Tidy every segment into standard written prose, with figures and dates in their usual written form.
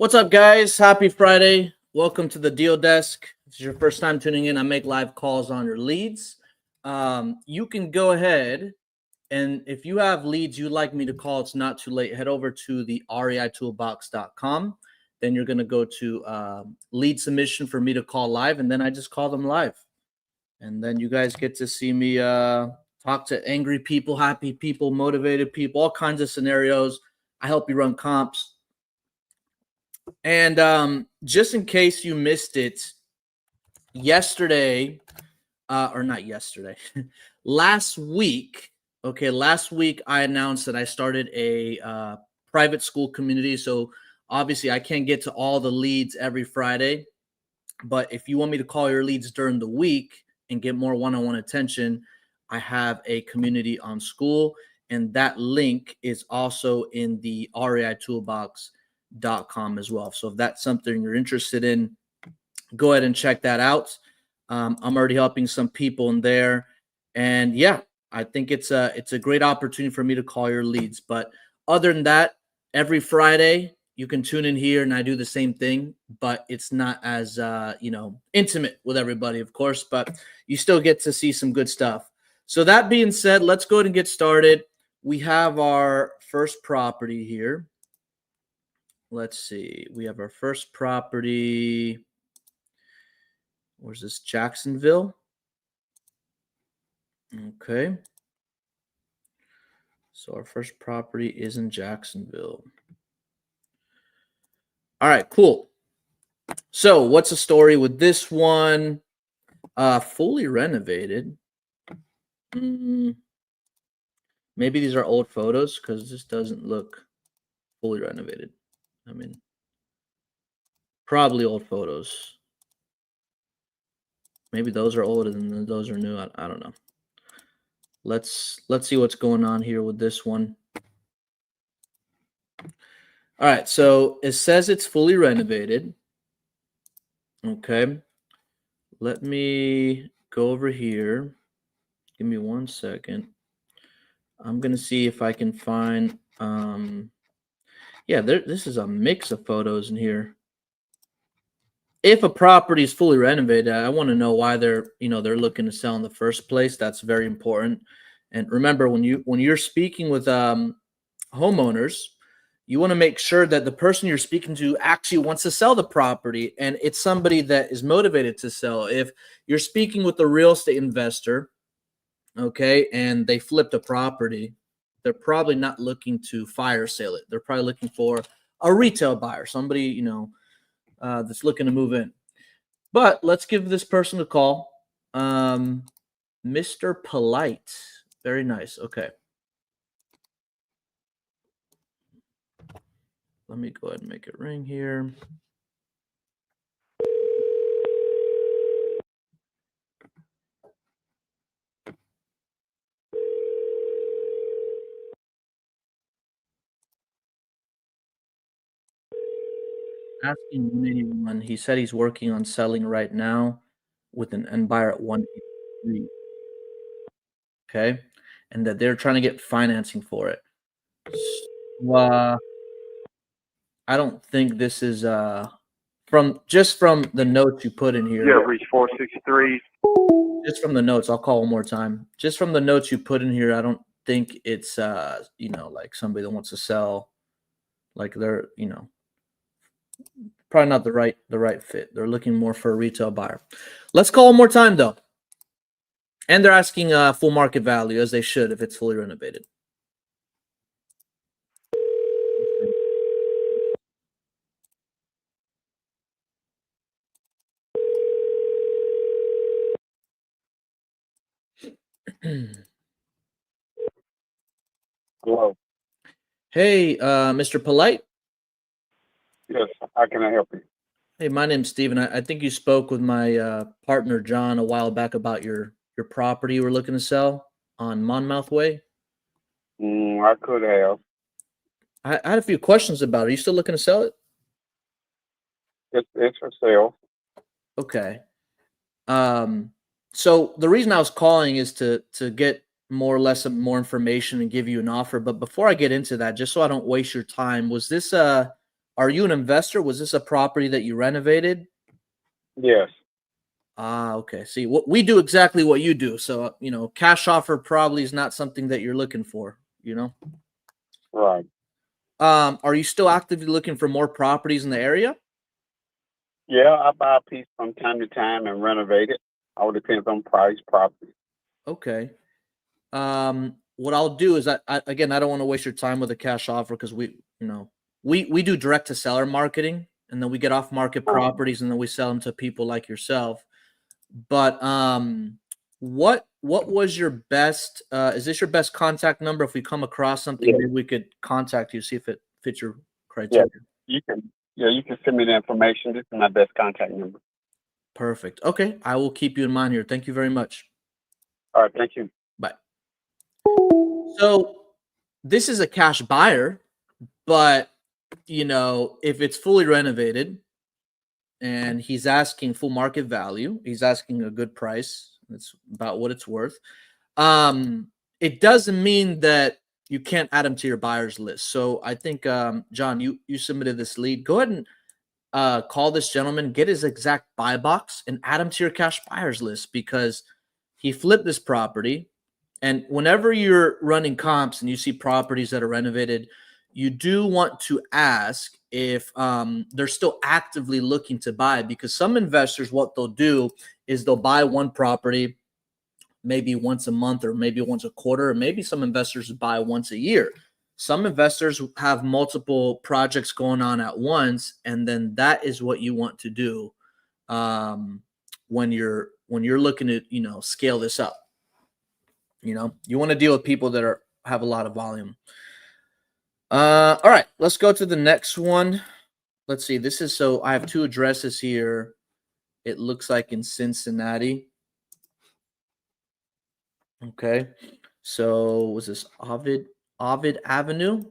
What's up, guys? Happy Friday. Welcome to the Deal Desk. If this is your first time tuning in, I make live calls on your leads. You can go ahead and if you have leads you'd like me to call, it's not too late. Head over to the reitoolbox.com. Then you're going to go to lead submission for me to call live, and then I just call them live. And then you guys get to see me talk to angry people, happy people, motivated people, all kinds of scenarios. I help you run comps. And just in case you missed it, yesterday, or not yesterday, last week I announced that I started a private school community. So obviously I can't get to all the leads every Friday, but if you want me to call your leads during the week and get more one-on-one attention, I have a community on School, and that link is also in the reitoolbox.com as well. So if that's something you're interested in, go ahead and check that out. I'm already helping some people in there, and yeah, I think it's a great opportunity for me to call your leads. But other than that, every Friday you can tune in here and I do the same thing, but it's not as intimate with everybody, of course, but you still get to see some good stuff. So that being said, let's go ahead and get started. We have our first property here. Let's see. We have our first property. Where's this? Jacksonville. Okay. So our first property is in Jacksonville. All right, cool. So what's the story with this one? Fully renovated. Maybe these are old photos because this doesn't look fully renovated. I mean, probably old photos. Maybe those are old and those are new. I don't know. Let's see what's going on here with this one. All right, so it says it's fully renovated. Okay. Let me go over here. Give me 1 second. I'm going to see if I can find this is a mix of photos in here. If a property is fully renovated, I want to know why they're looking to sell in the first place. That's very important. And remember, when you're speaking with homeowners, you want to make sure that the person you're speaking to actually wants to sell the property, and it's somebody that is motivated to sell. If you're speaking with a real estate investor, okay, and they flipped a property, they're probably not looking to fire sale it. They're probably looking for a retail buyer, somebody, that's looking to move in. But let's give this person a call. Mr. Polite. Very nice. Okay. Let me go ahead and make it ring here. Asking 181. He said he's working on selling right now with an end buyer at 183. Okay. And that they're trying to get financing for it. So, I don't think this is from the notes you put in here. Yeah, reach 463. Just from the notes, I'll call one more time. Just from the notes you put in here, I don't think it's like somebody that wants to sell, like they're probably not the right fit. They're looking more for a retail buyer. Let's call one more time though. And they're asking full market value, as they should if it's fully renovated. Hello. Hey, Mr. Polite. Yes, how can I help you? Hey, my name's Steven. I think you spoke with my partner John a while back about your property you were looking to sell on Monmouth Way. I could have. I had a few questions about it. Are you still looking to sell it? It's for sale. Okay. So the reason I was calling is to get more information and give you an offer. But before I get into that, just so I don't waste your time, was this a Are you an investor? Was this a property that you renovated? Yes. Ah, okay. See, what we do exactly what you do. So, cash offer probably is not something that you're looking for, Right. Are you still actively looking for more properties in the area? Yeah, I buy a piece from time to time and renovate it. All depends on price, property. Okay. What I'll do is again, I don't want to waste your time with a cash offer because we do direct to seller marketing, and then we get off market properties and then we sell them to people like yourself. But what was your best is this your best contact number? If we come across something, Yeah. maybe we could contact you, see if it fits your Yeah. criteria. You can send me the information. This is my best contact number. Perfect. Okay, I will keep you in mind here. Thank you very much. All right, thank you. Bye. So this is a cash buyer, but if it's fully renovated and he's asking full market value, he's asking a good price. That's about what it's worth. It doesn't mean that you can't add him to your buyers list. So I think, John, you submitted this lead. Go ahead and call this gentleman, get his exact buy box, and add him to your cash buyers list because he flipped this property. And whenever you're running comps and you see properties that are renovated, you do want to ask if they're still actively looking to buy, because some investors, what they'll do is they'll buy one property maybe once a month or maybe once a quarter, or maybe some investors buy once a year. Some investors have multiple projects going on at once, and then that is what you want to do when you're looking to scale this up. You want to deal with people that have a lot of volume. All right, let's go to the next one. Let's see. So I have two addresses here. It looks like in Cincinnati. Okay. So was this Ovid Avenue?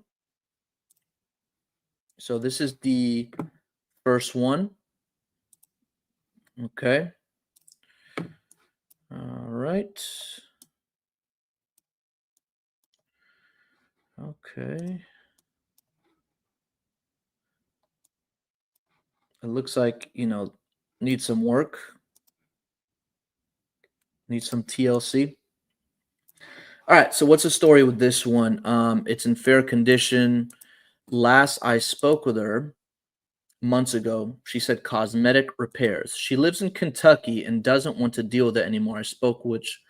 So this is the first one. Okay. All right. Okay. It looks like, needs some work. Needs some TLC. All right. So what's the story with this one? It's in fair condition. Last I spoke with her months ago, she said cosmetic repairs. She lives in Kentucky and doesn't want to deal with it anymore. I spoke, which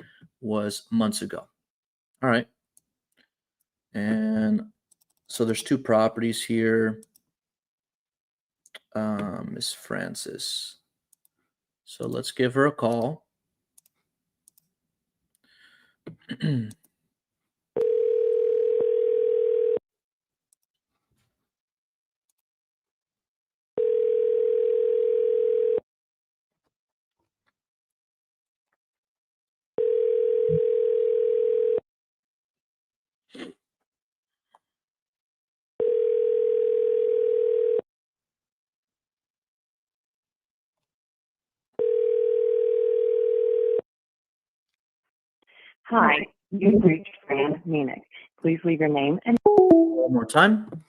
was months ago. All right. And so there's two properties here. Miss Francis. So let's give her a call. Hi, you've reached Fran Meenick. Please leave your name and One more time.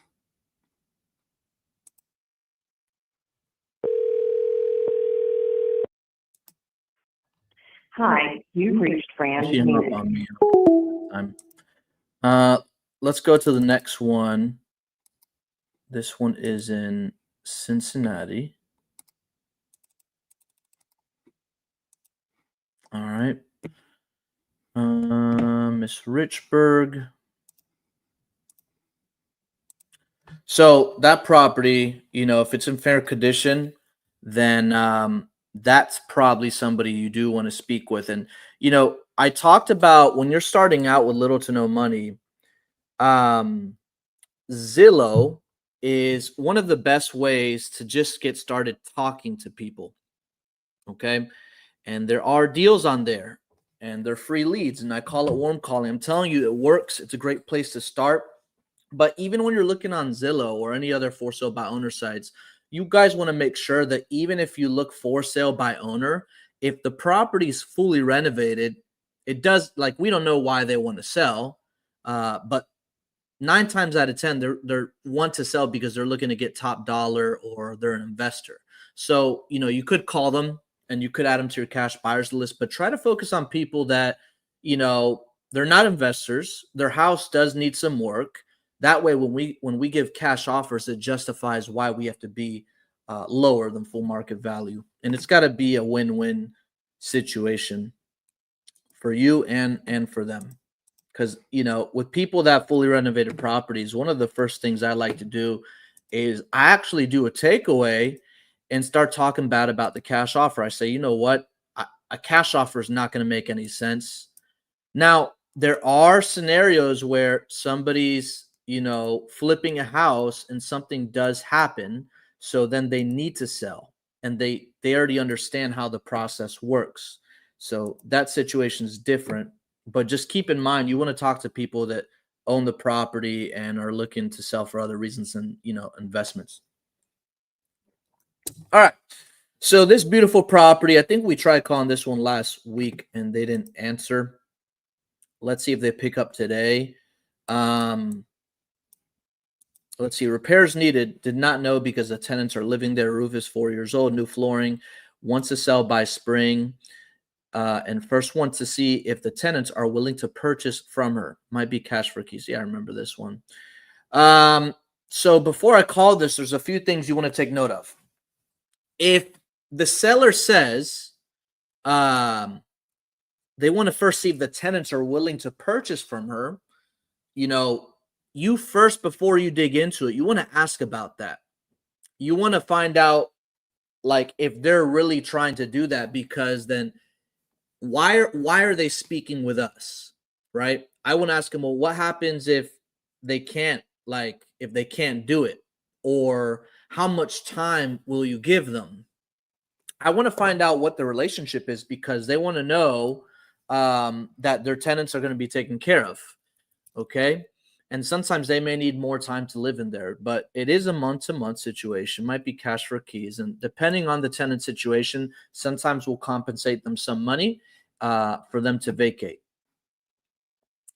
Hi, you've reached Fran She hung up Meenick. on me. Let's go to the next one. This one is in Cincinnati. All right. Miss Richburg. So that property, if it's in fair condition, then that's probably somebody you do want to speak with. And I talked about when you're starting out with little to no money, Zillow is one of the best ways to just get started talking to people. Okay. And there are deals on there and they're free leads. And I call it warm calling. I'm telling you, it works. It's a great place to start. But even when you're looking on Zillow or any other for sale by owner sites, you guys want to make sure that even if you look for sale by owner, if the property is fully renovated, it does, like, we don't know why they want to sell, but 9 times out of 10, they're want to sell because they're looking to get top dollar or they're an investor. So, you could call them and you could add them to your cash buyers list, but try to focus on people that, they're not investors. Their house does need some work. That way, when we give cash offers, it justifies why we have to be lower than full market value, and it's got to be a win-win situation for you and for them. Because with people that have fully renovated properties, one of the first things I like to do is I actually do a takeaway and start talking bad about the cash offer. I say, you know what, a cash offer is not going to make any sense. Now, there are scenarios where somebody's, flipping a house and something does happen. So then they need to sell and they already understand how the process works. So that situation is different. But just keep in mind, you want to talk to people that own the property and are looking to sell for other reasons than, investments. All right. So this beautiful property, I think we tried calling this one last week and they didn't answer. Let's see if they pick up today. Let's see. Repairs needed. Did not know because the tenants are living there. Roof is 4 years old. New flooring. Wants to sell by spring. And first wants to see if the tenants are willing to purchase from her. Might be cash for keys. Yeah, I remember this one. So before I call this, there's a few things you want to take note of. If the seller says they want to first see if the tenants are willing to purchase from her, you first, before you dig into it, you want to ask about that. You want to find out, like, if they're really trying to do that, because then why are they speaking with us, right? I want to ask them, well, what happens if they can't do it, or how much time will you give them? I want to find out what the relationship is, because they want to know that their tenants are going to be taken care of. Okay. And sometimes they may need more time to live in there, but it is a month-to-month situation. Might be cash for keys. And depending on the tenant situation, sometimes we'll compensate them some money for them to vacate.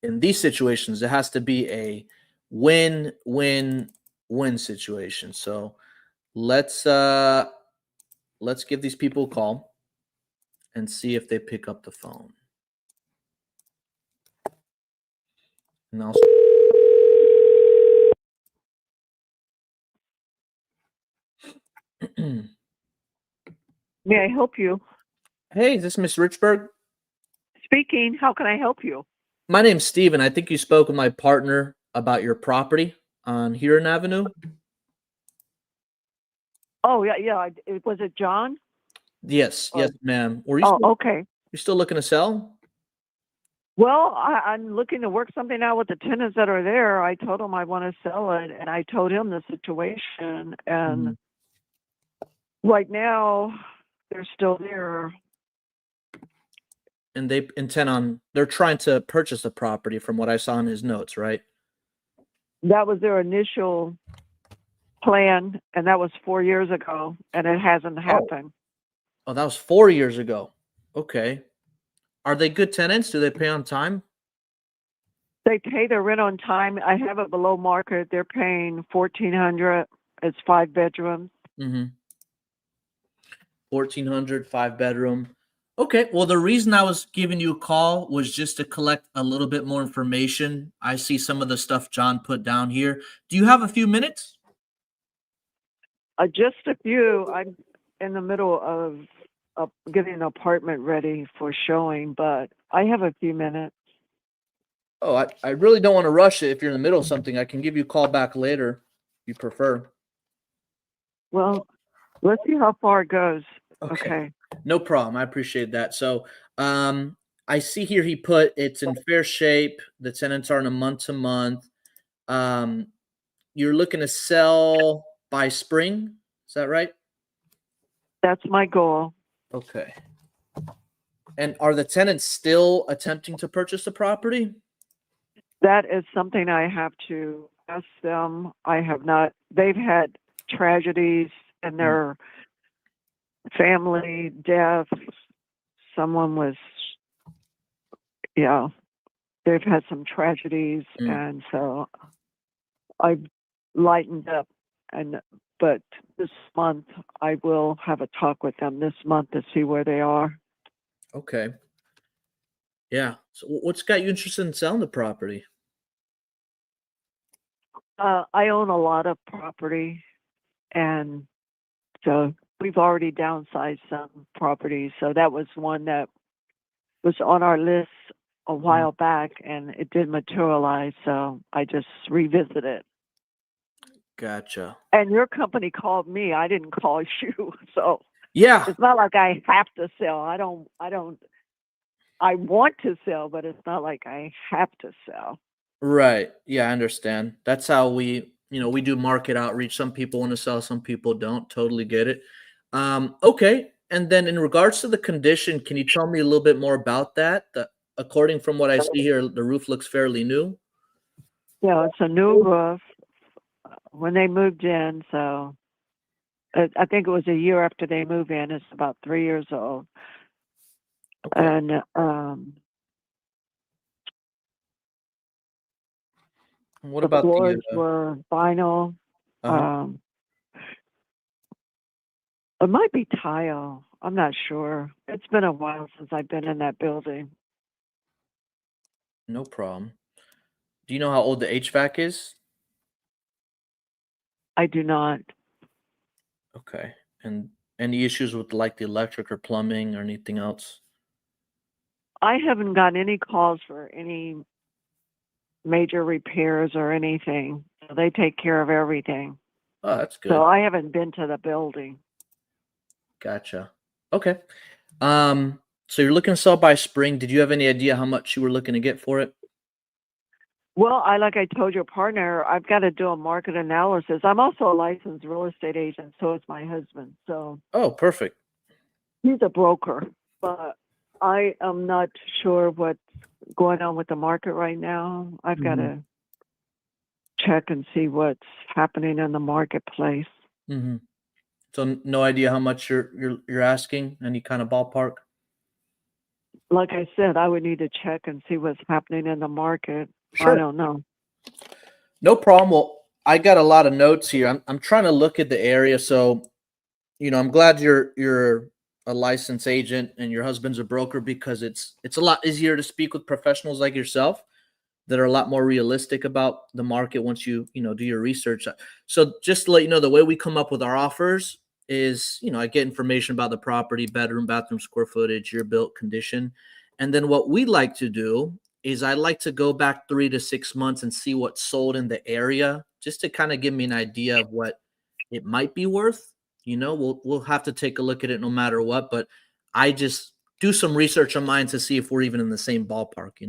In these situations, it has to be a win-win-win situation. So let's give these people a call and see if they pick up the phone. And I'll May I help you? Hey, is this Miss Richburg? Speaking. How can I help you? My name's Steven. I think you spoke with my partner about your property on Huron Avenue. Oh, yeah. Was it John? Yes, ma'am. Okay. You still looking to sell? Well, I'm looking to work something out with the tenants that are there. I told him I want to sell it, and I told him the situation. And right now, they're still there. And they're trying to purchase the property, from what I saw in his notes, right? That was their initial plan, and that was 4 years ago, and it hasn't happened. Oh, that was 4 years ago. Okay. Are they good tenants? Do they pay on time? They pay their rent on time. I have it below market. They're paying $1,400. It's 5 bedrooms. Mm-hmm. 1,400, 5 bedroom. Okay. Well, the reason I was giving you a call was just to collect a little bit more information. I see some of the stuff John put down here. Do you have a few minutes? Just a few. I'm in the middle of getting an apartment ready for showing, but I have a few minutes. Oh, I really don't want to rush it. If you're in the middle of something, I can give you a call back later if you prefer. Well, let's see how far it goes. Okay. No problem. I appreciate that. So I see here he put it's in fair shape. The tenants are in a month-to-month. You're looking to sell by spring. Is that right? That's my goal. Okay. And are the tenants still attempting to purchase the property? That is something I have to ask them. I have not. They've had tragedies in their family, death. Someone was, they've had some tragedies. And so I've lightened up, but this month I will have a talk with them this month to see where they are. Okay. Yeah. So what's got you interested in selling the property? I own a lot of property, and so we've already downsized some properties. So that was one that was on our list a while back, and it didn't materialize. So I just revisited it. Gotcha. And your company called me. I didn't call you. So Yeah. it's not like I have to sell. I want to sell, but it's not like I have to sell. Right. Yeah, I understand. That's how we do market outreach. Some people want to sell, some people don't. Totally get it. Okay. And then in regards to the condition, can you tell me a little bit more about that? According from what I see here, the roof looks fairly new. Yeah, it's a new roof when they moved in. So I think it was a year after they moved in. It's about 3 years old. Okay. And What the about floors were vinyl. uh-huh. It might be tile. I'm not sure. It's been a while since I've been in that building. No problem. Do you know how old the HVAC is? I do not. Okay. And any issues with like the electric or plumbing or anything else? I haven't gotten any calls for any major repairs or anything. They take care of everything. Oh, that's good. So I haven't been to the building. Gotcha. Okay. So you're looking to sell by spring. Did you have any idea how much you were looking to get for it? Well, like I told your partner, I've got to do a market analysis. I'm also a licensed real estate agent, so is my husband. So Oh, perfect. he's a broker, but I am not sure what's going on with the market right now. I've got to check and see what's happening in the marketplace. Mm-hmm. So no idea how much you're asking? Any kind of ballpark? Like I said, I would need to check and see what's happening in the market. Sure. I don't know. No problem. Well, I got a lot of notes here. I'm trying to look at the area. So, I'm glad you're a licensed agent and your husband's a broker, because it's a lot easier to speak with professionals like yourself that are a lot more realistic about the market once you do your research. So just to let you know, the way we come up with our offers is, I get information about the property, bedroom, bathroom, square footage, year built, condition. And then what we like to do is I like to go back 3 to 6 months and see what's sold in the area, just to kind of give me an idea of what it might be worth. We'll have to take a look at it no matter what, but I just do some research on mine to see if we're even in the same ballpark.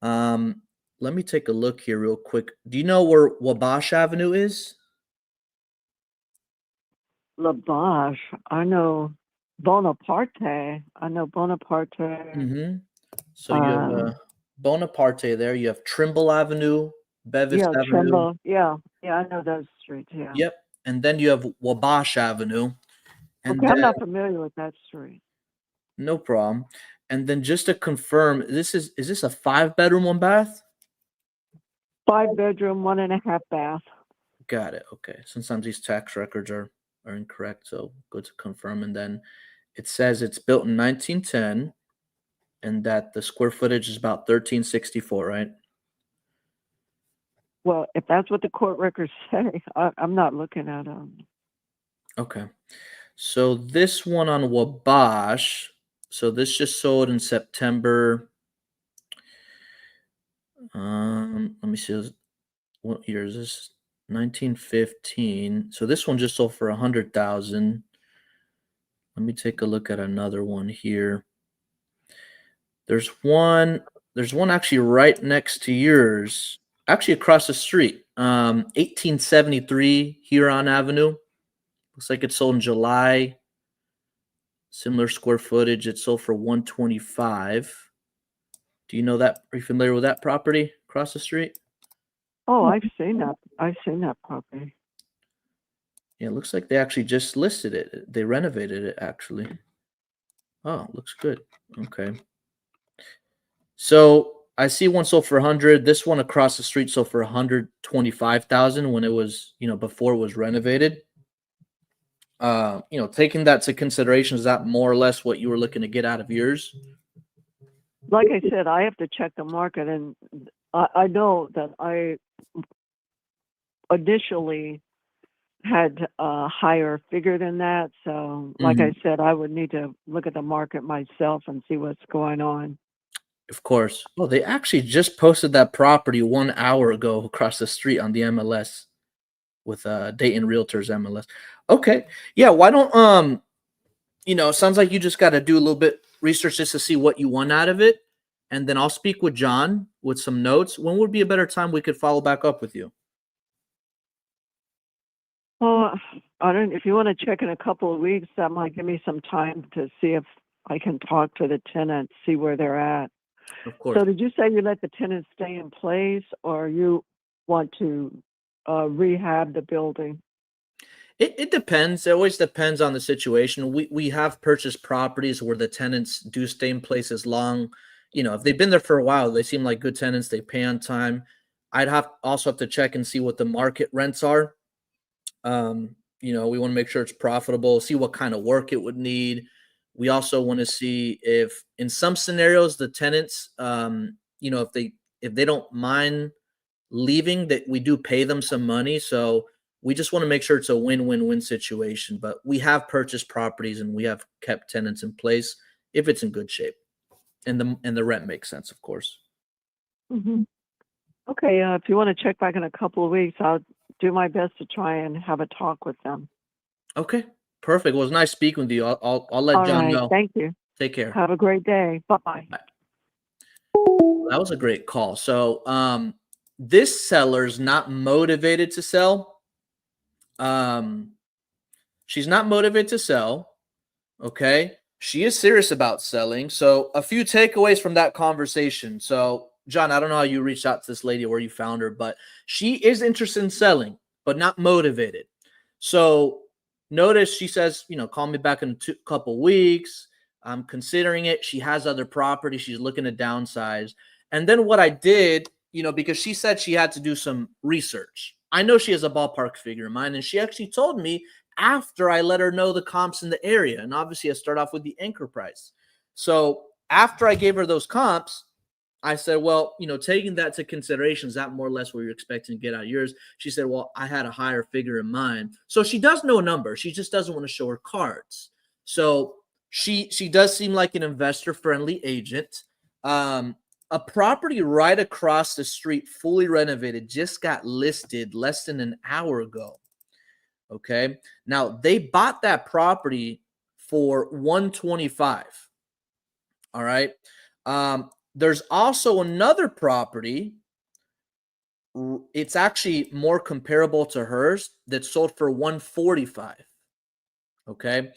Let me take a look here real quick. Do you know where Wabash Avenue is? Labash. I know Bonaparte. I know Bonaparte. Mm-hmm. So you have Bonaparte there. You have Trimble Avenue, Bevis Yeah, Avenue. Trimble. Yeah, I know those streets. Yeah. Yep. And then you have Wabash Avenue. And Okay, I'm then, not familiar with that street. no problem. And then just to confirm, is this a 5-bedroom, 1-bath? 5-bedroom, 1.5 bath. Got it. Okay. Sometimes these tax records are incorrect, so good to confirm. And then it says it's built in 1910, and that the square footage is about 1364, right? Well, if that's what the court records say, I'm not looking at them. Okay. So this one on Wabash, so this just sold in September. Let me see. What year is this? 1915. So this one just sold for 100,000. Let me take a look at another one here. There's one actually right next to yours, actually across the street. 1873 Huron Avenue. Looks like it sold in July. Similar square footage. It sold for 125. Do you know that? Are you familiar with that property across the street? Oh, I've seen that. I've seen that property. Yeah, it looks like they actually just listed it. They renovated it, actually. Oh, looks good. Okay. So I see one sold for 100. This one across the street sold for 125,000 when it was, before it was renovated. Taking that to consideration, is that more or less what you were looking to get out of yours? Like I said, I have to check the market, and I know that I initially had a higher figure than that. So, like I said, I would need to look at the market myself and see what's going on. Of course. Well, they actually just posted that property 1 hour ago across the street on the MLS with Dayton Realtors MLS. Okay. Yeah, why don't sounds like you just got to do a little bit research just to see what you want out of it, and then I'll speak with John with some notes. When would be a better time we could follow back up with you? Well, if you want to check in a couple of weeks, that might give me some time to see if I can talk to the tenants, see where they're at. Of course. So did you say you let the tenants stay in place, or you want to rehab the building? It depends. It always depends on the situation. We have purchased properties where the tenants do stay in place as long, if they've been there for a while, they seem like good tenants, they pay on time. I'd also have to check and see what the market rents are. We want to make sure it's profitable, see what kind of work it would need. We also want to see if in some scenarios the tenants, if they don't mind leaving, that we do pay them some money. So we just want to make sure it's a win-win-win situation. But we have purchased properties and we have kept tenants in place if it's in good shape, and the rent makes sense, of course. Mm-hmm. Okay, if you want to check back in a couple of weeks, I'll do my best to try and have a talk with them. Okay, perfect. Well, it was nice speaking with you. I'll let All John right, know. thank you. Take care. Have a great day. Bye-bye. That was a great call. So this seller's not motivated to sell. She's not motivated to sell. Okay. She is serious about selling. So a few takeaways from that conversation. So John, I don't know how you reached out to this lady or where you found her, but she is interested in selling, but not motivated. So notice she says, call me back in a couple weeks. I'm considering it. She has other property. She's looking to downsize. And then what I did, because she said she had to do some research. I know she has a ballpark figure in mind, and she actually told me after I let her know the comps in the area. And obviously I start off with the anchor price. So after I gave her those comps, I said, well, taking that to consideration, is that more or less what you're expecting to get out of yours? She said, well, I had a higher figure in mind. So she does know a number. She just doesn't want to show her cards. So she does seem like an investor-friendly agent. A property right across the street, fully renovated, just got listed less than an hour ago. Okay. Now they bought that property for $125. All right. There's also another property. It's actually more comparable to hers that sold for $145. Okay.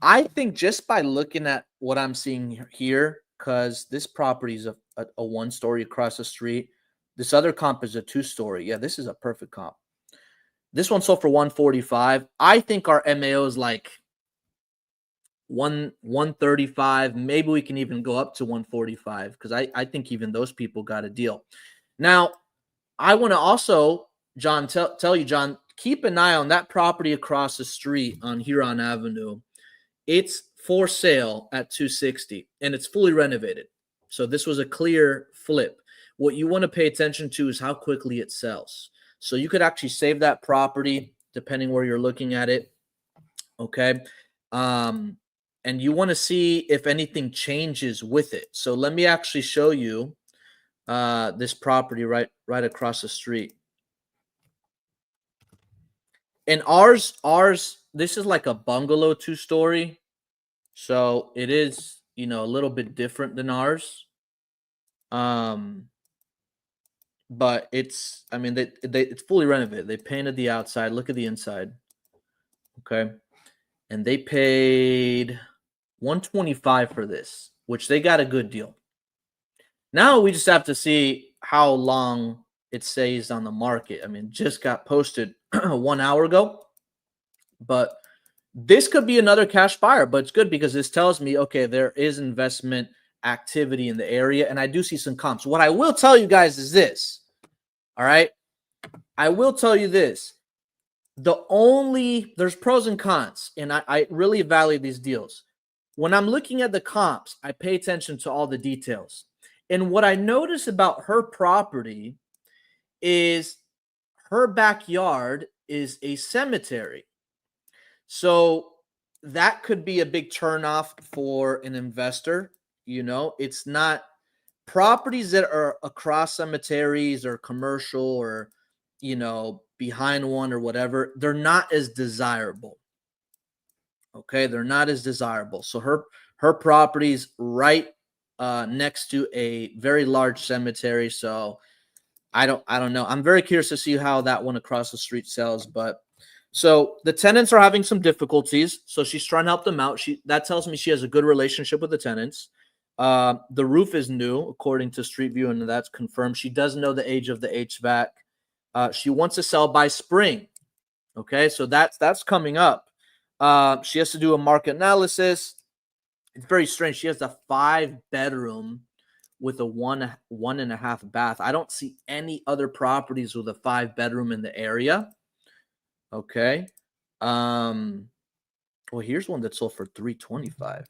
I think just by looking at what I'm seeing here, because this property is a one-story across the street. This other comp is a two-story. Yeah, this is a perfect comp. This one sold for $145. I think our MAO is like $135. Maybe we can even go up to $145 because I think even those people got a deal. Now, I want to also, John, tell you, John, keep an eye on that property across the street on Huron Avenue. It's for sale at $260, and it's fully renovated. So this was a clear flip. What you want to pay attention to is how quickly it sells. So you could actually save that property depending where you're looking at it. Okay. And you want to see if anything changes with it. So let me actually show you this property right across the street. And ours, this is like a bungalow 2-story. So it is, a little bit different than ours. But it's, it's fully renovated. They painted the outside. Look at the inside. Okay. And they paid $125 for this, which they got a good deal. Now we just have to see how long it stays on the market. Just got posted 1 hour ago, but this could be another cash buyer, but it's good because this tells me, okay, there is investment activity in the area, and I do see some comps. What I will tell you guys is this. All right. I will tell you this. There's pros and cons, and I really value these deals. When I'm looking at the comps, I pay attention to all the details. And what I notice about her property is her backyard is a cemetery. So that could be a big turnoff for an investor. You know, it's not properties that are across cemeteries or commercial or, you know, behind one or whatever, they're not as desirable. Okay, they're not as desirable. So her property's right next to a very large cemetery. So I don't know. I'm very curious to see how that one across the street sells. But so the tenants are having some difficulties. So she's trying to help them out. That tells me she has a good relationship with the tenants. The roof is new, according to Street View, and that's confirmed. She does know the age of the HVAC. She wants to sell by spring. Okay, so that's coming up. She has to do a market analysis. It's very strange. She has a 5-bedroom with a 1.5 bath. I don't see any other properties with a 5-bedroom in the area. Okay. Well, here's one that sold for $325.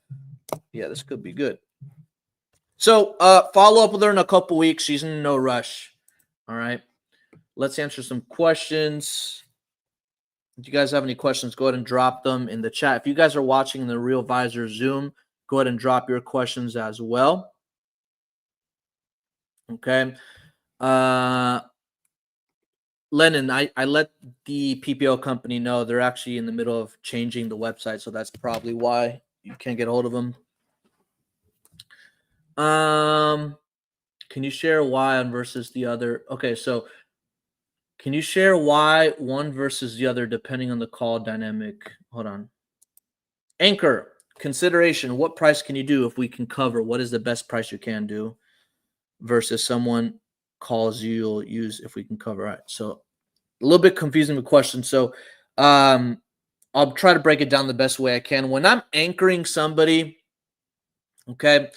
Yeah, this could be good. So follow up with her in a couple weeks. She's in no rush. All right. Let's answer some questions. If you guys have any questions, go ahead and drop them in the chat. If you guys are watching the Real Visor Zoom, go ahead and drop your questions as well. Okay. Lennon, I let the PPO company know they're actually in the middle of changing the website, so that's probably why you can't get a hold of them. Can you share why on versus the other? Okay, so can you share why one versus the other depending on the call dynamic? Hold on. Anchor, consideration. What price can you do if we can cover? What is the best price you can do versus someone calls you'll use if we can cover? All right, so a little bit confusing the question. So I'll try to break it down the best way I can. When I'm anchoring somebody, okay,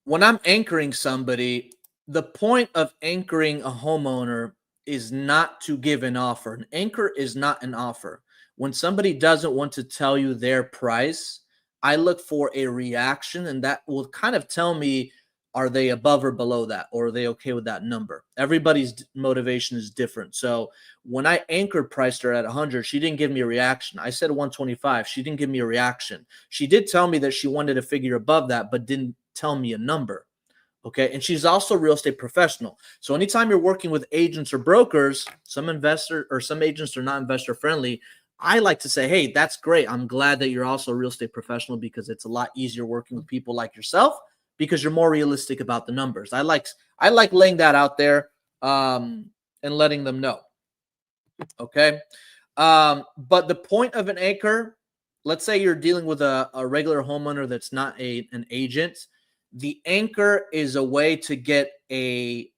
when I'm anchoring somebody, the point of anchoring a homeowner is not to give an offer. An anchor is not an offer. When somebody doesn't want to tell you their price, I look for a reaction, and that will kind of tell me, are they above or below that, or are they okay with that number? Everybody's motivation is different. So when I anchored priced her at 100, she didn't give me a reaction. I said 125. She didn't give me a reaction. She did tell me that she wanted a figure above that, but didn't tell me a number. Okay. And she's also a real estate professional. So anytime you're working with agents or brokers, some agents are not investor friendly. I like to say, hey, that's great. I'm glad that you're also a real estate professional, because it's a lot easier working with people like yourself, because you're more realistic about the numbers. I like laying that out there and letting them know. Okay. But the point of an anchor, let's say you're dealing with a regular homeowner that's not an agent. The anchor is a way to get a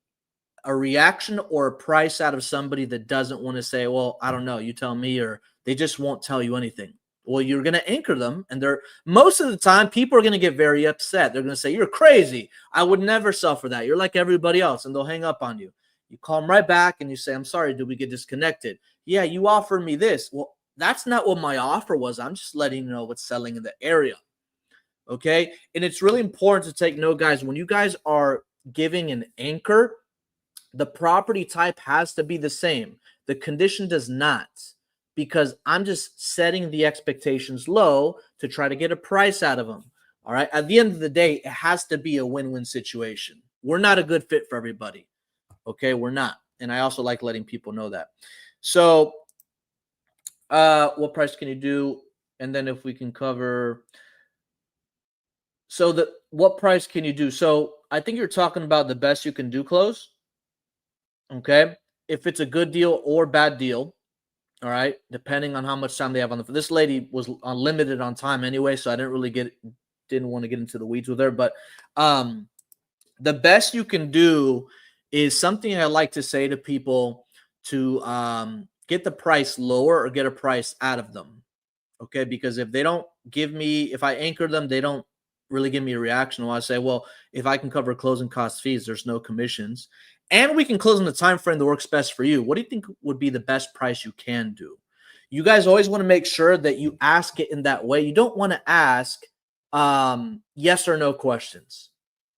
reaction or a price out of somebody that doesn't want to say, well, I don't know, you tell me, or they just won't tell you anything. Well, you're going to anchor them, and most of the time people are going to get very upset. They're going to say, you're crazy. I would never sell for that. You're like everybody else, and they'll hang up on you. You call them right back and you say, I'm sorry, did we get disconnected? Yeah, you offered me this. Well, that's not what my offer was. I'm just letting you know what's selling in the area. Okay. And it's really important to take note, guys, when you guys are giving an anchor, the property type has to be the same. The condition does not, because I'm just setting the expectations low to try to get a price out of them. All right. At the end of the day, it has to be a win-win situation. We're not a good fit for everybody. Okay. We're not. And I also like letting people know that. So what price can you do? And then if we can cover, so what price can you do? So I think you're talking about the best you can do close. Okay. If it's a good deal or bad deal. All right. Depending on how much time they have on this lady was unlimited on time anyway. So I didn't want to get into the weeds with her, but the best you can do is something I like to say to people to get the price lower or get a price out of them. Okay. Because if they don't give me, if I anchor them, they don't really give me a reaction. Well, I say, well, if I can cover closing cost fees, there's no commissions, and we can close in the time frame that works best for you. What do you think would be the best price you can do? You guys always want to make sure that you ask it in that way. You don't want to ask yes or no questions.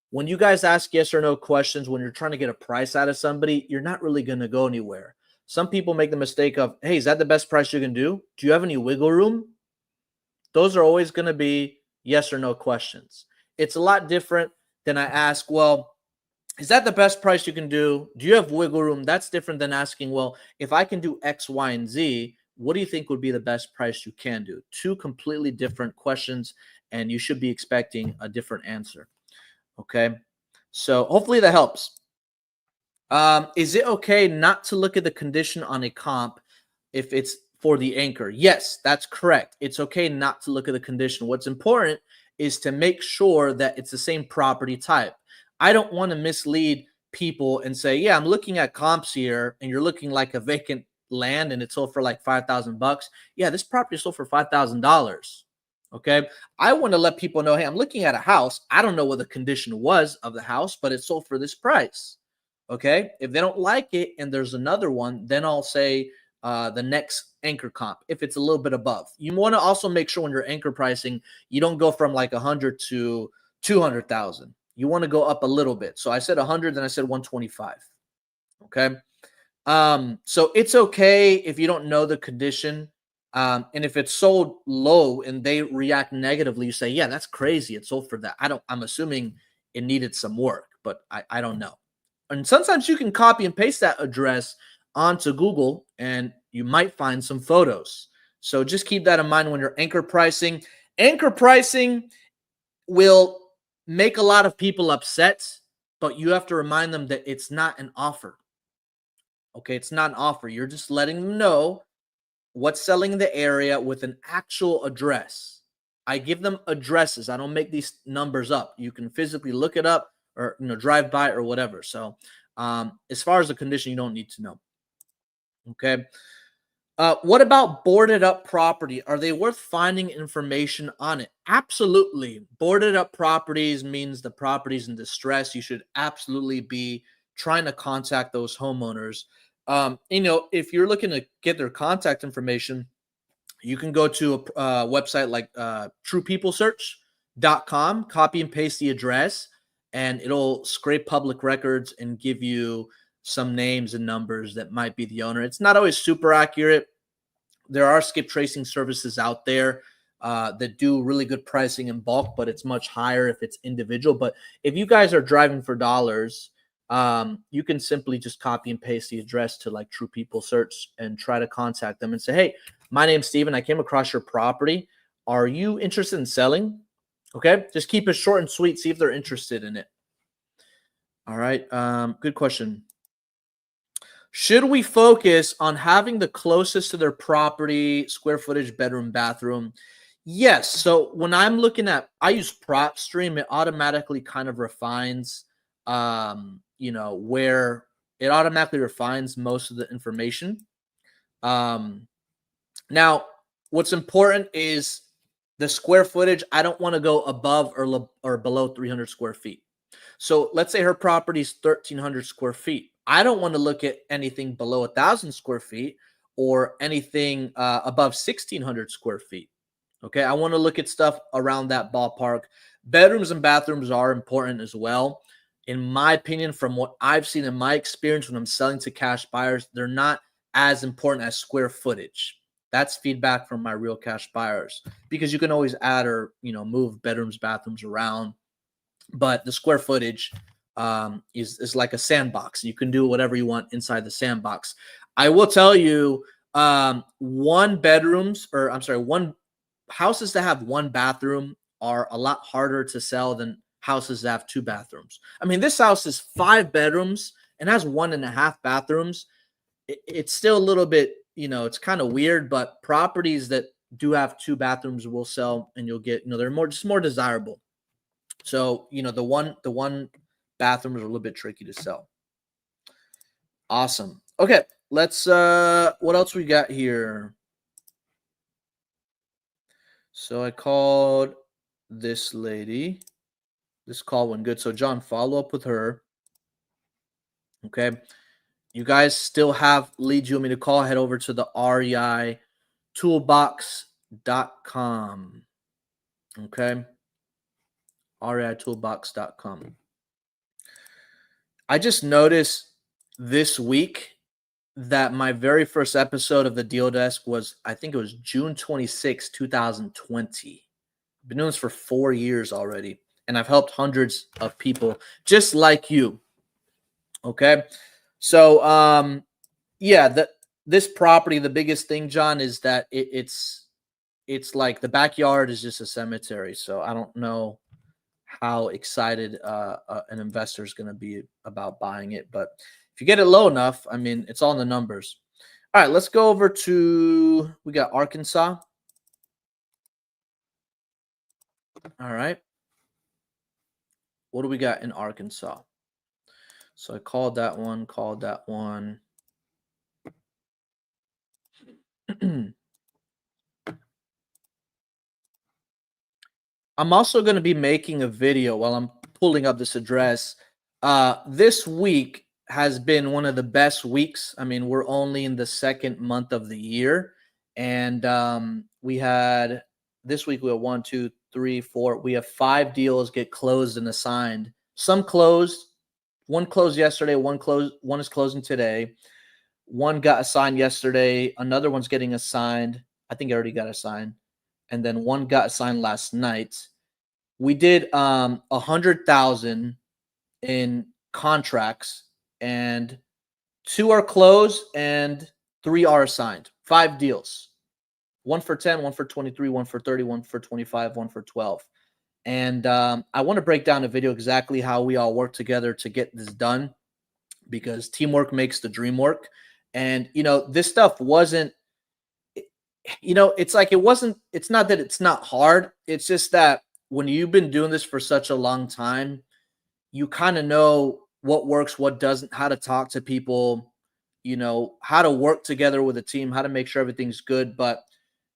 When you guys ask yes or no questions, when you're trying to get a price out of somebody, you're not really going to go anywhere. Some people make the mistake of, hey, is that the best price you can do? Do you have any wiggle room? Those are always going to be yes or no questions. It's a lot different than I ask, well, is that the best price you can do? Do you have wiggle room? That's different than asking, well, if I can do X, Y, and Z, what do you think would be the best price you can do? Two completely different questions, and you should be expecting a different answer. Okay, so hopefully that helps. Is it okay not to look at the condition on a comp if it's for the anchor? Yes, that's correct. It's okay not to look at the condition. What's important is to make sure that it's the same property type. I don't want to mislead people and say, yeah, I'm looking at comps here, and you're looking like a vacant land and it sold for like $5,000. Yeah, this property sold for $5,000. Okay, I want to let people know, hey, I'm looking at a house. I don't know what the condition was of the house, but it sold for this price. Okay, if they don't like it and there's another one, then I'll say the next anchor comp if it's a little bit above. You want to also make sure when you're anchor pricing, you don't go from like 100 to 200,000. You want to go up a little bit. So I said 100, then I said 125. Okay, so it's okay if you don't know the condition. And if it's sold low and they react negatively, you say, yeah, that's crazy. It sold for that. I'm assuming it needed some work, but I don't know. And sometimes you can copy and paste that address onto Google and you might find some photos. So just keep that in mind when you're anchor pricing. Anchor pricing will make a lot of people upset, but you have to remind them that it's not an offer. Okay, it's not an offer. You're just letting them know what's selling in the area with an actual address. I give them addresses. I don't make these numbers up. You can physically look it up or drive by or whatever. So as far as the condition, you don't need to know. Okay. What about boarded up property? Are they worth finding information on it? Absolutely. Boarded up properties means the property's in distress. You should absolutely be trying to contact those homeowners. If you're looking to get their contact information, you can go to a website like truepeoplesearch.com, copy and paste the address, and it'll scrape public records and give you some names and numbers that might be the owner. It's not always super accurate. There are skip tracing services out there that do really good pricing in bulk, but it's much higher if it's individual. But if you guys are driving for dollars, you can simply just copy and paste the address to like True People Search and try to contact them and say, hey, my name's Steven. I came across your property. Are you interested in selling? Okay. Just keep it short and sweet. See if they're interested in it. All right. Good question. Should we focus on having the closest to their property, square footage, bedroom, bathroom? Yes. So when I'm looking at, I use PropStream, it automatically kind of refines, where it automatically refines most of the information. Now, what's important is the square footage. I don't want to go above or below 300 square feet. So let's say her property is 1,300 square feet. I don't want to look at anything below 1,000 square feet or anything above 1,600 square feet. Okay, I want to look at stuff around that ballpark. Bedrooms and bathrooms are important as well. In my opinion, from what I've seen in my experience when I'm selling to cash buyers, they're not as important as square footage. That's feedback from my real cash buyers because you can always add or move bedrooms, bathrooms around. But the square footage is like a sandbox. You can do whatever you want inside the sandbox. I will tell you, one houses that have one bathroom are a lot harder to sell than houses that have two bathrooms. I mean, this house is 5 bedrooms and has 1.5 bathrooms. It's still a little bit, it's kind of weird, but properties that do have 2 bathrooms will sell and you'll get, they're more desirable. So, the one bathroom is a little bit tricky to sell. Awesome. Okay. Let's, what else we got here? So I called this lady. This call went good. So John, follow up with her. Okay. You guys still have leads you want me to call, head over to the reitoolbox.com. Okay. reitoolbox.com. I just noticed this week that my very first episode of the Deal Desk was, I think it was June 26, 2020. I've been doing this for 4 years already, and I've helped hundreds of people just like you. Okay. So, this property, the biggest thing, John, is that it's like the backyard is just a cemetery. So I don't know how excited an investor is going to be about buying it, but if you get it low enough, I mean, it's all in the numbers. All right, let's go over to, we got Arkansas. All right. What do we got in Arkansas? So I called that one. I'm also going to be making a video while I'm pulling up this address. This week has been one of the best weeks. I mean, we're only in the second month of the year. And this week we have 1, 2, 3, 4. We have 5 deals get closed and assigned. Some closed. One closed yesterday. One is closing today. One got assigned yesterday. Another one's getting assigned. I think I already got assigned. And then one got assigned last night. We did 100,000 in contracts, and 2 are closed and 3 are assigned. 5 deals. 1 for 10, 1 for 23, 1 for 30, 1 for 25, 1 for 12. And I want to break down a video exactly how we all work together to get this done, because teamwork makes the dream work. And, this stuff wasn't, it's like it's not that it's not hard. It's just that when you've been doing this for such a long time, you kind of know what works, what doesn't, how to talk to people, how to work together with a team, how to make sure everything's good. But,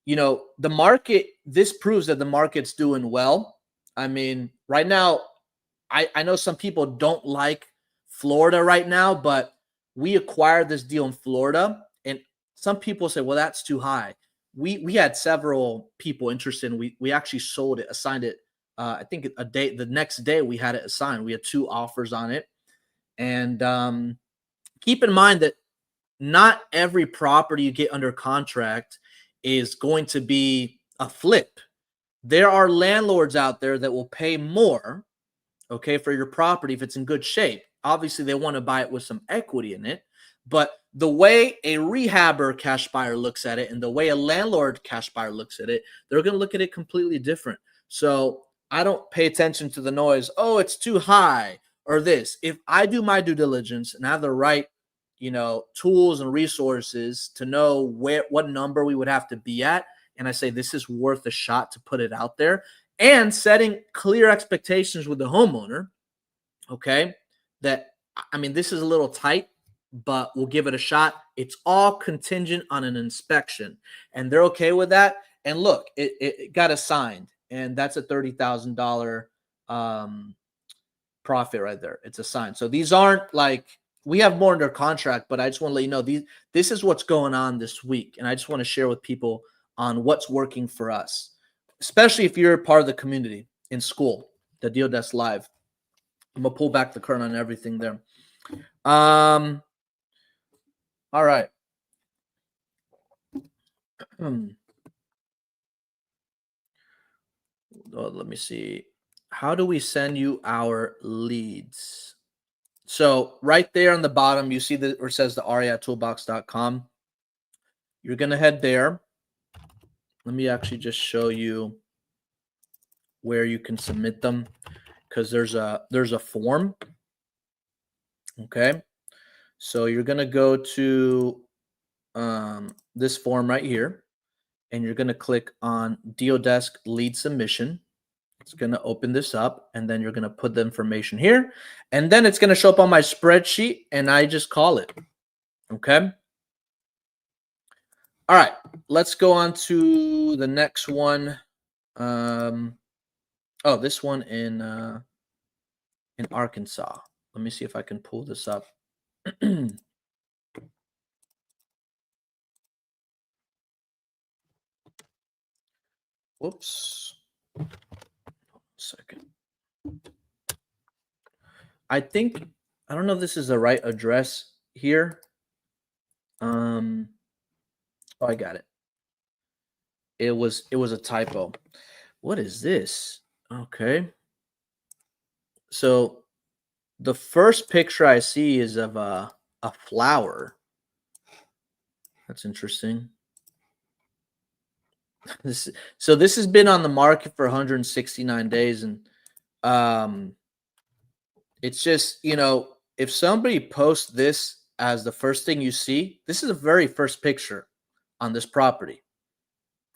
the market, this proves that the market's doing well. I mean, right now, I know some people don't like Florida right now, but we acquired this deal in Florida, and some people say, well, that's too high. We had several people interested, and we actually sold it, assigned it. I think the next day we had it assigned. We had 2 offers on it. And keep in mind that not every property you get under contract is going to be a flip. There are landlords out there that will pay more, okay, for your property if it's in good shape. Obviously, they want to buy it with some equity in it. But the way a rehabber cash buyer looks at it and the way a landlord cash buyer looks at it, they're going to look at it completely different. So I don't pay attention to the noise. Oh, it's too high or this. If I do my due diligence and have the right, tools and resources to know what number we would have to be at, and I say this is worth a shot to put it out there, and setting clear expectations with the homeowner, okay, that, I mean, this is a little tight, but we'll give it a shot. It's all contingent on an inspection, and they're okay with that. And look, it got assigned, and that's a $30,000 profit right there. It's assigned. So these aren't like, we have more under contract, but I just want to let you know this is what's going on this week, and I just want to share with people on what's working for us, especially if you're part of the community in school, the Deal Desk Live. I'm gonna pull back the curtain on everything there. All right. Let me see. How do we send you our leads? So right there on the bottom, you see where it says the reitoolbox.com. You're gonna head there. Let me actually just show you where you can submit them, because there's a form. Okay, so you're gonna go to this form right here, and you're gonna click on Deal Desk Lead Submission. It's gonna open this up, and then you're gonna put the information here, and then it's gonna show up on my spreadsheet, and I just call it. Okay. All right, let's go on to the next one. Oh, this one in Arkansas. Let me see if I can pull this up. Whoops. Second. I think I don't know if this is the right address here. Oh, I got it. It was a typo. What is this? Okay. So the first picture I see is of a flower. That's interesting. This has been on the market for 169 days, and it's just, if somebody posts this as the first thing you see, this is the very first picture on this property.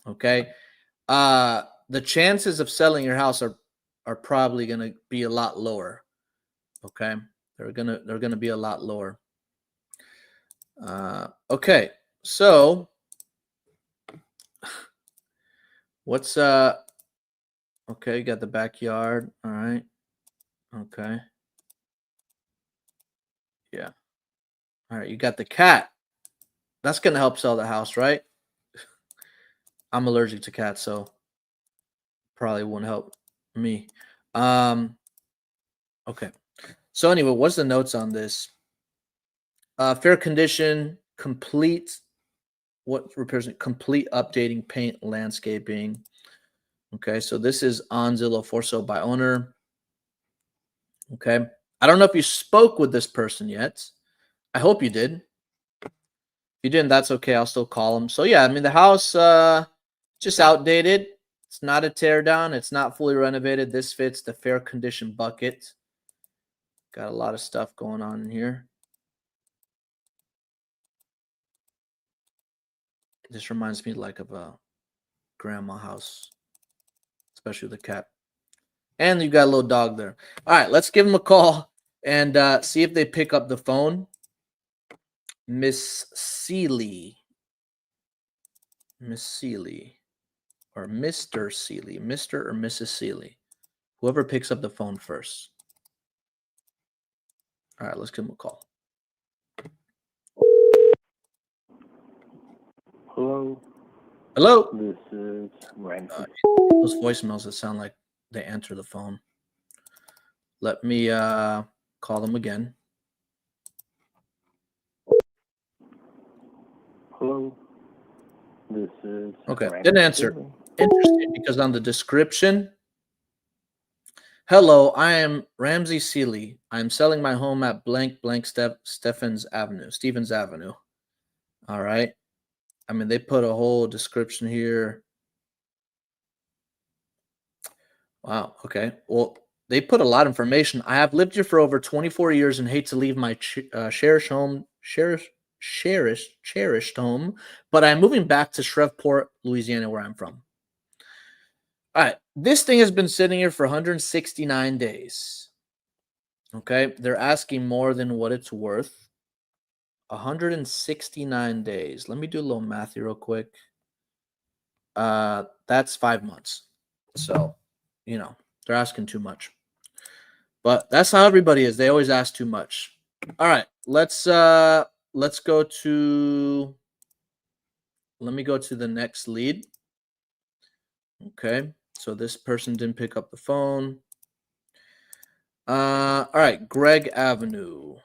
Okay. The chances of selling your house are probably going to be a lot lower. Okay. They're going to be a lot lower. Okay. So what's okay, you got the backyard. All right. Okay. Yeah. All right, you got the cat. That's going to help sell the house, right? I'm allergic to cats, so probably won't help me. Okay. So anyway, what's the notes on this? Fair condition, complete. What repairs? Complete updating, paint, landscaping. Okay, so this is on Zillow for sale by owner. Okay, I don't know if you spoke with this person yet. I hope you did. If you didn't, that's okay. I'll still call them. So yeah, I mean the house just outdated. It's not a tear down. It's not fully renovated. This fits the fair condition bucket. Got a lot of stuff going on in here. This reminds me like of a grandma house, especially the cat. And you got a little dog there. All right, let's give them a call and see if they pick up the phone. Miss Seeley. Miss Seeley. Or Mr. Seeley. Mr. or Mrs. Seeley. Whoever picks up the phone first. All right, let's give them a call. Hello, Hello? this is Ramsey. Those voicemails that sound like they answer the phone. Let me call them again. Hello, this is Okay, Ramsey. didn't answer. Interesting, because on the description, hello, I am Ramsey Seeley. I'm selling my home at blank blank Stevens Avenue. All right. I mean, they put a whole description here. Wow. Okay. Well, they put a lot of information. I have lived here for over 24 years and hate to leave my cherished home, but I'm moving back to Shreveport, Louisiana, where I'm from. All right. This thing has been sitting here for 169 days. Okay. They're asking more than what it's worth. 169 days. Let me do a little math here real quick. That's 5 months. So, they're asking too much. But that's how everybody is. They always ask too much. All right. Let me go to the next lead. Okay. So this person didn't pick up the phone. All right. Greg Avenue.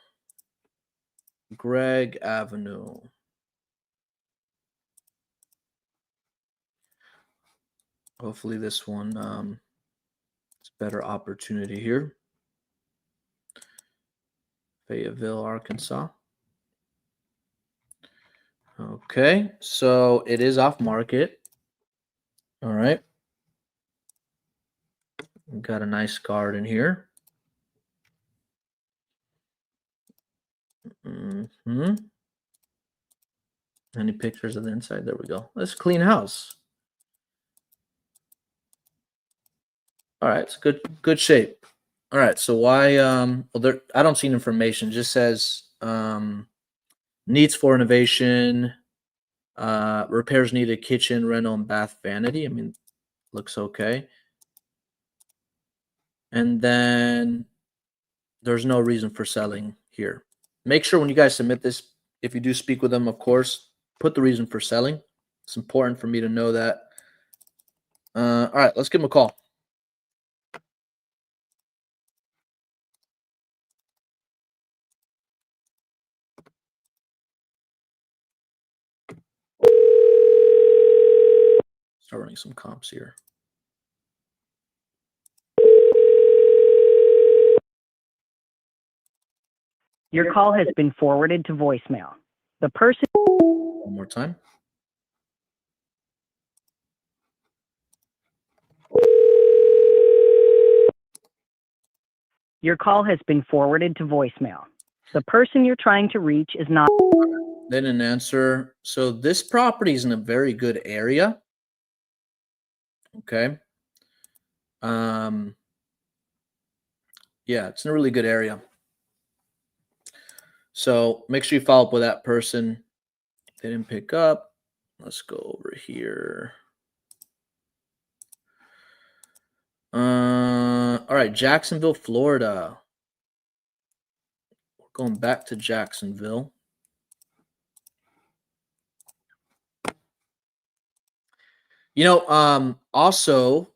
Hopefully this one is a better opportunity here. Fayetteville, Arkansas. Okay, so it is off market. All right. We've got a nice garden here. Any pictures of the inside? There we go. Let's clean house. All right, it's good shape. All right, so why well there I don't see information. It just says needs for renovation, repairs needed, kitchen, rental, and bath vanity. I mean, looks okay. And then there's no reason for selling here. Make sure when you guys submit this, if you do speak with them, of course, put the reason for selling. It's important for me to know that. All right, let's give them a call. Start running some comps here. Your call has been forwarded to voicemail. The person. One more time. Your call has been forwarded to voicemail. The person you're trying to reach is not. They didn't answer. So this property is in a very good area. Okay. Yeah, it's in a really good area. So make sure you follow up with that person. They didn't pick up. Let's go over here. All right, Jacksonville, Florida. We're going back to Jacksonville. Also,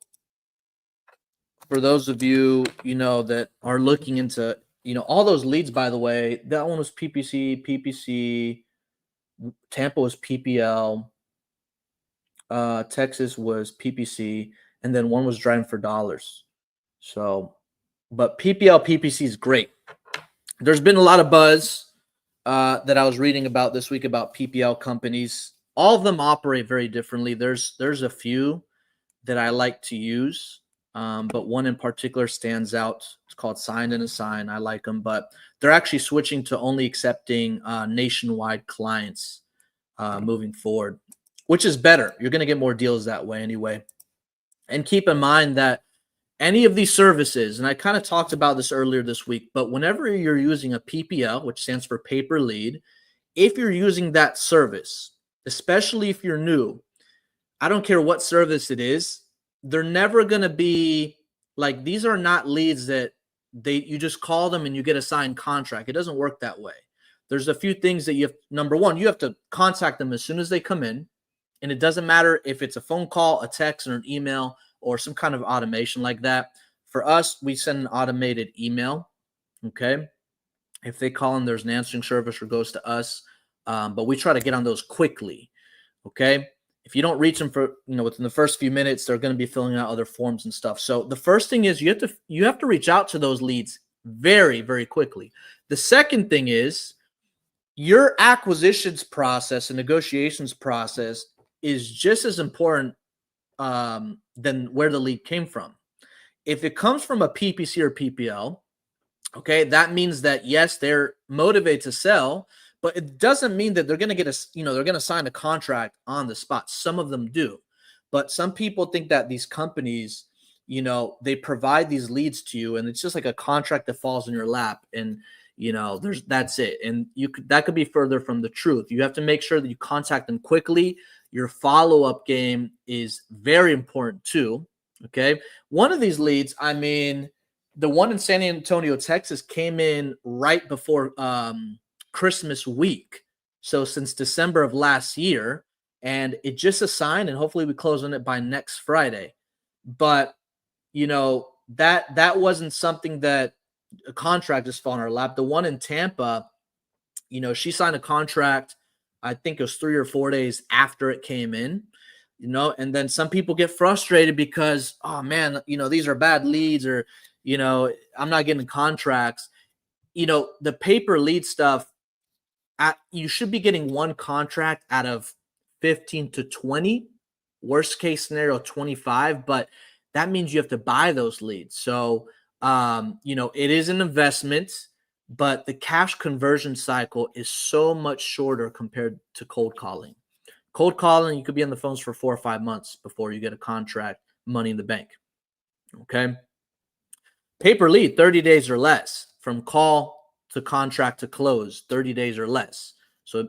for those of you, that are looking into, all those leads, by the way, that one was PPC, Tampa was PPL, Texas was PPC, and then one was driving for dollars. So, but PPC is great. There's been a lot of buzz that I was reading about this week about PPL companies. All of them operate very differently. There's a few that I like to use, but one in particular stands out. It's called Signed and Assign. I like them, but they're actually switching to only accepting nationwide clients moving forward, which is better. You're going to get more deals that way anyway. And keep in mind that any of these services, and I kind of talked about this earlier this week, but whenever you're using a PPL, which stands for pay-per lead, if you're using that service, especially if you're new, I don't care what service it is, they're never going to be like, these are not leads that you just call them and you get a signed contract. It doesn't work that way. There's a few things that you have. Number one, you have to contact them as soon as they come in. And it doesn't matter if it's a phone call, a text, or an email, or some kind of automation like that. For us, we send an automated email, okay? If they call in, there's an answering service or goes to us, but we try to get on those quickly, okay? If you don't reach them for, within the first few minutes, they're going to be filling out other forms and stuff. So the first thing is you have to reach out to those leads very, very quickly. The second thing is your acquisitions process and negotiations process is just as important than where the lead came from. If it comes from a PPC or PPL, okay, that means that yes, they're motivated to sell, but it doesn't mean that they're going to get they're going to sign a contract on the spot. Some of them do, but some people think that these companies, they provide these leads to you, and it's just like a contract that falls in your lap, and that's it. And that could be further from the truth. You have to make sure that you contact them quickly. Your follow-up game is very important too. Okay. One of these leads, the one in San Antonio, Texas came in right before Christmas week. So since December of last year, and it just assigned, and hopefully we close on it by next Friday. But, that wasn't something that a contract just fell in our lap. The one in Tampa, she signed a contract, I think it was 3 or 4 days after it came in, and then some people get frustrated because, oh man, these are bad leads, or, I'm not getting contracts. The paper lead stuff, you should be getting one contract out of 15 to 20, worst case scenario, 25, but that means you have to buy those leads. So, it is an investment, but the cash conversion cycle is so much shorter compared to cold calling. Cold calling, you could be on the phones for 4 or 5 months before you get a contract, money in the bank. Okay. Paper lead, 30 days or less from call to contract to close, 30 days or less. So,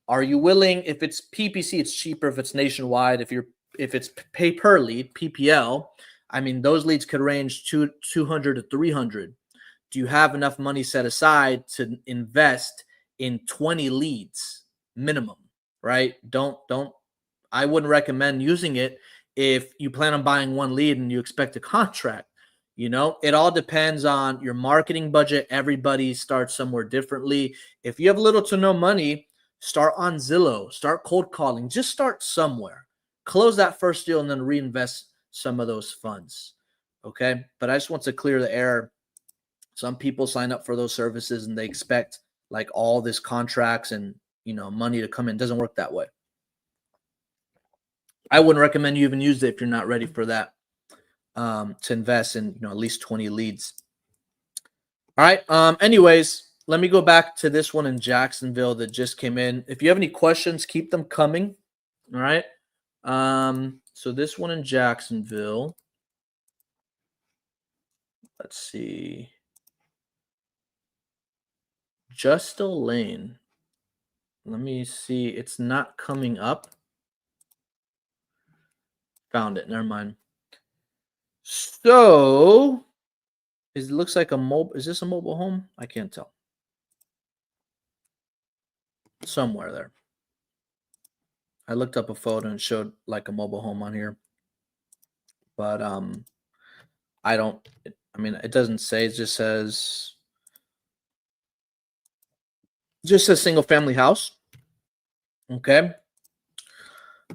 are you willing? If it's PPC, it's cheaper. If it's nationwide, if it's pay per lead, PPL, I mean, those leads could range 200 to 300. Do you have enough money set aside to invest in 20 leads minimum, right? I wouldn't recommend using it if you plan on buying one lead and you expect a contract. It all depends on your marketing budget. Everybody starts somewhere differently. If you have little to no money, start on Zillow, start cold calling, just start somewhere. Close that first deal and then reinvest some of those funds. Okay. But I just want to clear the air. Some people sign up for those services and they expect like all this contracts and, money to come in. It doesn't work that way. I wouldn't recommend you even use it if you're not ready for that, to invest in, at least 20 leads. All right. Anyways, let me go back to this one in Jacksonville that just came in. If you have any questions, keep them coming. All right. So this one in Jacksonville, let's see. Justa Lane. Let me see. It's not coming up. Found it. Never mind. So it looks like a mobile. Is this a mobile home? I can't tell. Somewhere there. I looked up a photo and showed like a mobile home on here. But I don't. It doesn't say. It just says single family house. Okay.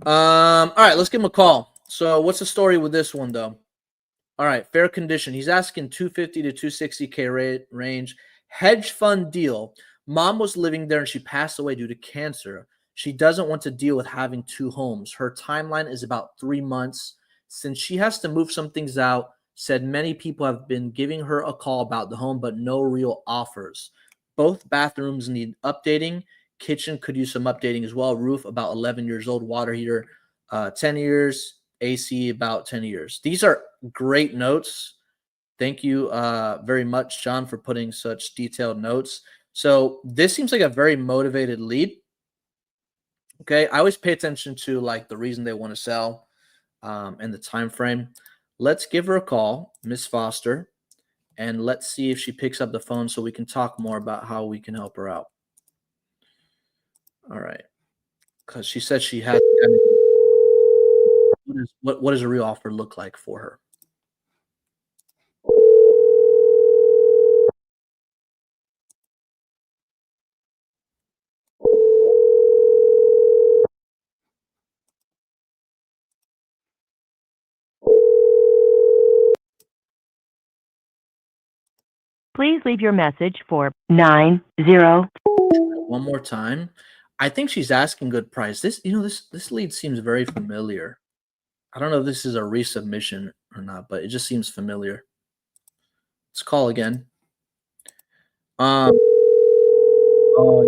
All right, let's give him a call. So what's the story with this one though? All right, fair condition. He's asking 250 to 260K range. Hedge fund deal. Mom was living there and she passed away due to cancer. She doesn't want to deal with having two homes. Her timeline is about 3 months. Since she has to move some things out, said many people have been giving her a call about the home, but no real offers. Both bathrooms need updating. Kitchen could use some updating as well. Roof about 11 years old. Water heater 10 years. AC about 10 years. These are great notes. Thank you very much, John, for putting such detailed notes. So this seems like a very motivated lead. Okay, I always pay attention to like the reason they want to sell and the time frame. Let's give her a call, Miss Foster, and let's see if she picks up the phone so we can talk more about how we can help her out. All right, because she said she has. What does a real offer look like for her? Please leave your message for 90. One more time. I think she's asking good price. This lead seems very familiar. I don't know if this is a resubmission or not, but it just seems familiar. Let's call again. Oh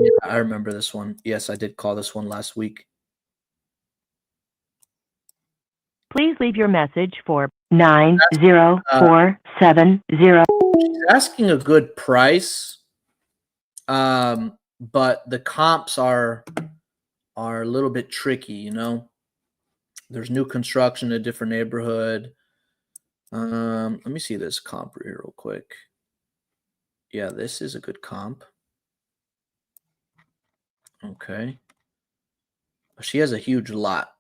yeah, I remember this one. Yes, I did call this one last week. Please leave your message for 90470. She's asking a good price, but the comps are a little bit tricky. There's new construction in a different neighborhood. Let me see this comp here real quick. Yeah, this is a good comp. Okay. She has a huge lot.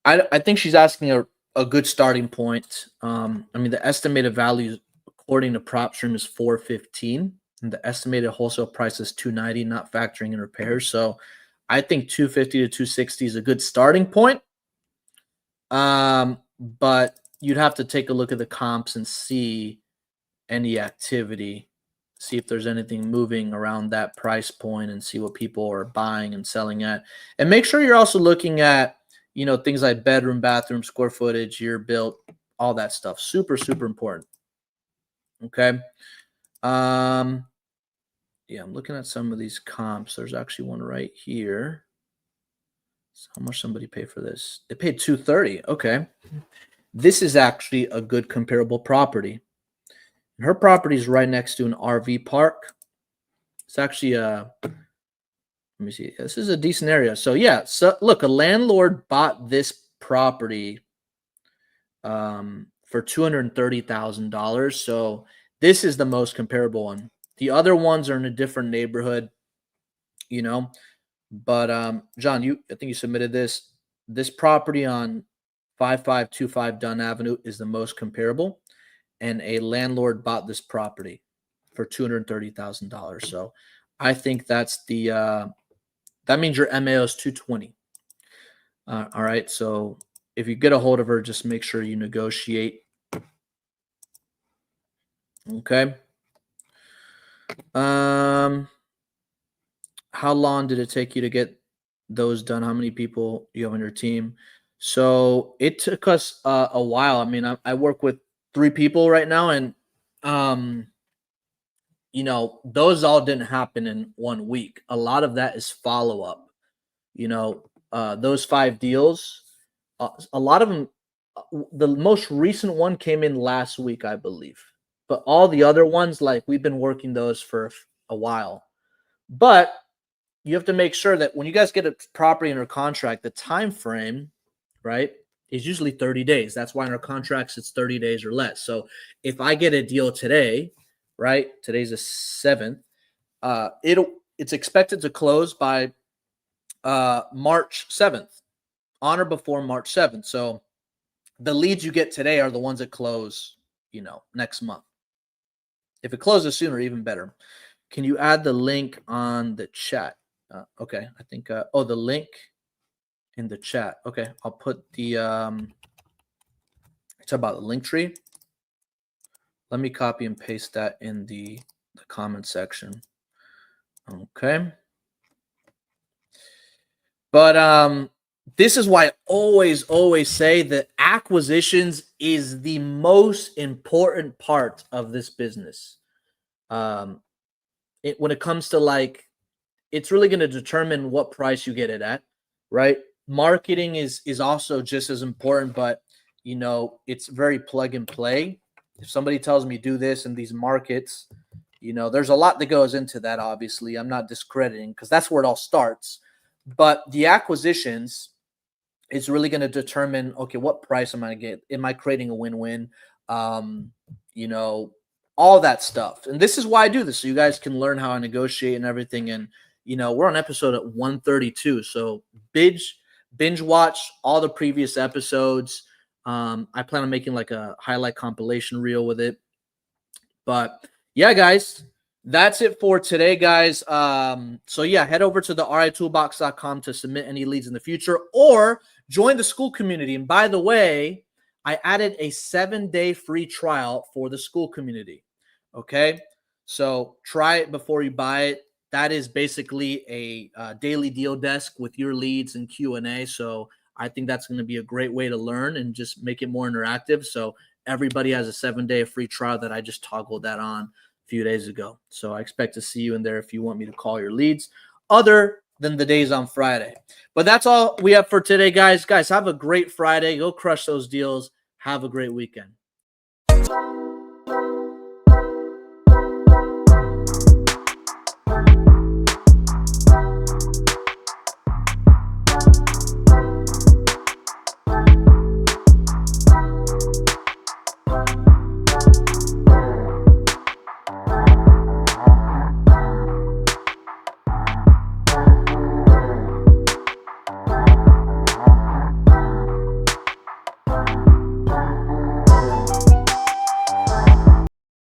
I think she's asking a good starting point. The estimated value according to PropStream is 415, and the estimated wholesale price is 290, not factoring in repairs. So I think 250 to 260 is a good starting point. But you'd have to take a look at the comps and see any activity, see if there's anything moving around that price point and see what people are buying and selling at. And make sure you're also looking at, things like bedroom, bathroom, square footage, year built, all that stuff. Super, super important. Okay. Yeah, I'm looking at some of these comps. There's actually one right here. So how much somebody paid for this? They paid $230. Okay. This is actually a good comparable property. Her property is right next to an RV park. It's actually let me see. This is a decent area. So yeah, so look, a landlord bought this property for $230,000. So this is the most comparable one. The other ones are in a different neighborhood, you know. But John, I think you submitted this. This property on 5525 Dunn Avenue is the most comparable, and a landlord bought this property for $230,000. So I think that's that means your MAO is 220. All right. So if you get a hold of her, just make sure you negotiate. Okay. How long did it take you to get those done? How many people you have on your team? So it took us a while. I mean, I work with 3 people right now, and you know, those all didn't happen in 1 week. A lot of that is follow up. You know, those 5 deals, a lot of them, the most recent one came in last week, I believe. But all the other ones, like, we've been working those for a while. But you have to make sure that when you guys get a property under contract, the time frame, right, is usually 30 days. That's why in our contracts it's 30 days or less. So if I get a deal today, right, today's the 7th, it's expected to close by March 7th, on or before March 7th. So the leads you get today are the ones that close, you know, next month. If it closes sooner, even better. Can you add the link on the chat? Okay, I think, the link in the chat. Okay, I'll put the, it's about the link tree. Let me copy and paste that in the comment section. Okay. But this is why I always say that acquisitions is the most important part of this business. When it comes to, like, it's really going to determine what price you get it at, right? Marketing is also just as important, but, you know, it's very plug and play. If somebody tells me do this in these markets, you know, there's a lot that goes into that, obviously. I'm not discrediting, because that's where it all starts. But the acquisitions is really going to determine, okay, what price am I going to get? Am I creating a win-win? You know, all that stuff. And this is why I do this, so you guys can learn how I negotiate and everything. And, you know, we're on episode at 132. So binge watch all the previous episodes. I plan on making like a highlight compilation reel with it. But yeah, guys, that's it for today, guys. So yeah, head over to the ritoolbox.com to submit any leads in the future, or join the school community. And by the way, I added a 7-day free trial for the school community. Okay, so try it before you buy it. That is basically a daily deal desk with your leads and Q&A. So I think that's going to be a great way to learn and just make it more interactive. So everybody has a 7-day free trial that I just toggled that on a few days ago. So I expect to see you in there if you want me to call your leads, other than the days on Friday. But that's all we have for today, guys. Guys, have a great Friday. Go crush those deals. Have a great weekend.